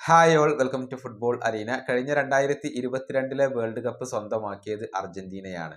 Hi all welcome to football arena. കഴിഞ്ഞ 2022 world cup സ്വന്തമാക്കിയത് അർജന്റീനയാണ്.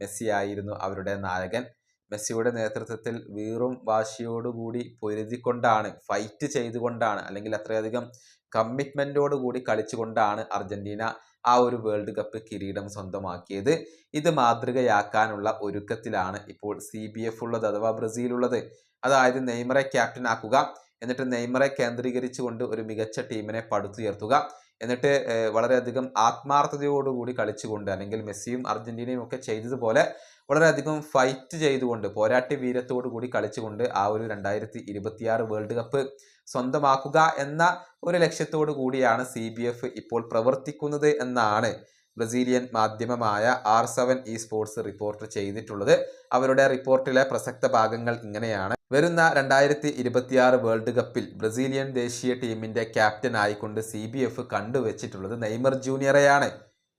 Messi ആയിരുന്നു അവരുടെ നായകൻ. മെസ്സിയുടെ നേതൃത്വത്തിൽ വീറും വാശിയോടുകൂടി പൊരുതിക്കൊണ്ടാണ്, ഫൈറ്റ് ചെയ്തുകൊണ്ടാണ്, അല്ലെങ്കിൽ അത്രയധികം കമ്മിറ്റ്മെന്റോടുകൂടി കളിച്ചുകൊണ്ടാണ് അർജന്റീന ആ ഒരു വേൾഡ് കപ്പ് കിരീടം സ്വന്തമാക്കിയത്. ഇത് മാതൃകയാക്കാനുള്ള ഒരുക്കത്തിലാണ് ഇപ്പോൾ CBF ഉള്ളത്, അഥവാ ബ്രസീൽ ഉള്ളത്. അതായത് നെയ്മറെ ക്യാപ്റ്റൻ ആക്കുക, എന്നിട്ട് നെയ്മറെ കേന്ദ്രീകരിച്ചുകൊണ്ട് ഒരു മികച്ച ടീമിനെ പടുത്തുയർത്തുക, എന്നിട്ട് വളരെയധികം ആത്മാർത്ഥതയോടുകൂടി കളിച്ചുകൊണ്ട്, അല്ലെങ്കിൽ മെസ്സിയും അർജന്റീനയും ഒക്കെ ചെയ്തതുപോലെ വളരെയധികം ഫൈറ്റ് ചെയ്തുകൊണ്ട്, പോരാട്ട വീര്യത്തോടു കൂടി കളിച്ചുകൊണ്ട് ആ ഒരു 2026 വേൾഡ് കപ്പ് സ്വന്തമാക്കുക എന്ന ഒരു ലക്ഷ്യത്തോടു കൂടിയാണ് CBF ഇപ്പോൾ പ്രവർത്തിക്കുന്നത് എന്നാണ് ബ്രസീലിയൻ മാധ്യമമായ R7 Esports റിപ്പോർട്ട് ചെയ്തിട്ടുള്ളത്. അവരുടെ റിപ്പോർട്ടിലെ പ്രസക്ത ഭാഗങ്ങൾ ഇങ്ങനെയാണ്. വരുന്ന 2026 വേൾഡ് കപ്പിൽ ബ്രസീലിയൻ ദേശീയ ടീമിന്റെ ക്യാപ്റ്റൻ ആയിക്കൊണ്ട് CBF കണ്ടുവച്ചിട്ടുള്ളത് നെയ്മർ ജൂനിയറെയാണ്.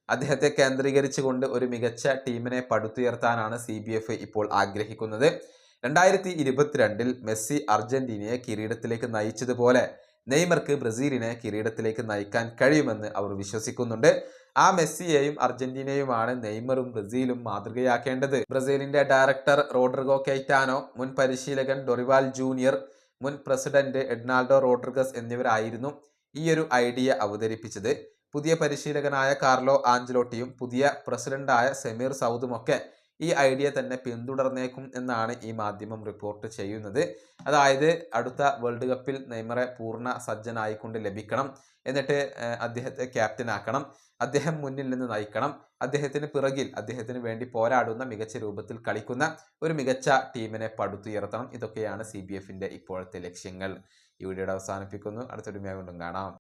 അദ്ദേഹത്തെ കേന്ദ്രീകരിച്ചുകൊണ്ട് ഒരു മികച്ച ടീമിനെ പടുത്തുയർത്താനാണ് CBF ഇപ്പോൾ ആഗ്രഹിക്കുന്നത്. 2022 മെസ്സി അർജന്റീനയെ കിരീടത്തിലേക്ക് നയിച്ചതുപോലെ നെയ്മർക്ക് ബ്രസീലിനെ കിരീടത്തിലേക്ക് നയിക്കാൻ കഴിയുമെന്ന് അവർ വിശ്വസിക്കുന്നുണ്ട്. ആ മെസ്സിയെയും അർജന്റീനയുമാണ് നെയ്മറും ബ്രസീലും മാതൃകയാക്കേണ്ടത്. ബ്രസീലിന്റെ ഡയറക്ടർ റോഡ്രിഗോ കെയ്റ്റാനോ, മുൻ പരിശീലകൻ ഡൊറിവാൽ ജൂനിയർ, മുൻ പ്രസിഡന്റ് എഡ്നാൾഡോ റോഡ്രിഗസ് എന്നിവരായിരുന്നു ഈ ഒരു ഐഡിയ അവതരിപ്പിച്ചത്. പുതിയ പരിശീലകനായ കാർലോ ആഞ്ചലോട്ടിയും പുതിയ പ്രസിഡന്റായ സെമീർ സൗദുമൊക്കെ ഈ ഐഡിയ തന്നെ പിന്തുടർന്നേക്കും എന്നാണ് ഈ മാധ്യമം റിപ്പോർട്ട് ചെയ്യുന്നത്. അതായത് അടുത്ത വേൾഡ് കപ്പിൽ നെയ്മറെ പൂർണ്ണ സജ്ജനായിക്കൊണ്ട് ലഭിക്കണം, എന്നിട്ട് അദ്ദേഹത്തെ ക്യാപ്റ്റൻ ആക്കണം, അദ്ദേഹം മുന്നിൽ നിന്ന് നയിക്കണം, അദ്ദേഹത്തിന് പിറകിൽ അദ്ദേഹത്തിന് വേണ്ടി പോരാടുന്ന, മികച്ച രൂപത്തിൽ കളിക്കുന്ന ഒരു മികച്ച ടീമിനെ പടുത്തുയർത്തണം. ഇതൊക്കെയാണ് CBFന്റെ ഇപ്പോഴത്തെ ലക്ഷ്യങ്ങൾ. ഈ വീഡിയോയുടെ അവസാനിപ്പിക്കുന്നു. അടുത്തൊരു വീഡിയോ കൊണ്ടും കാണാം.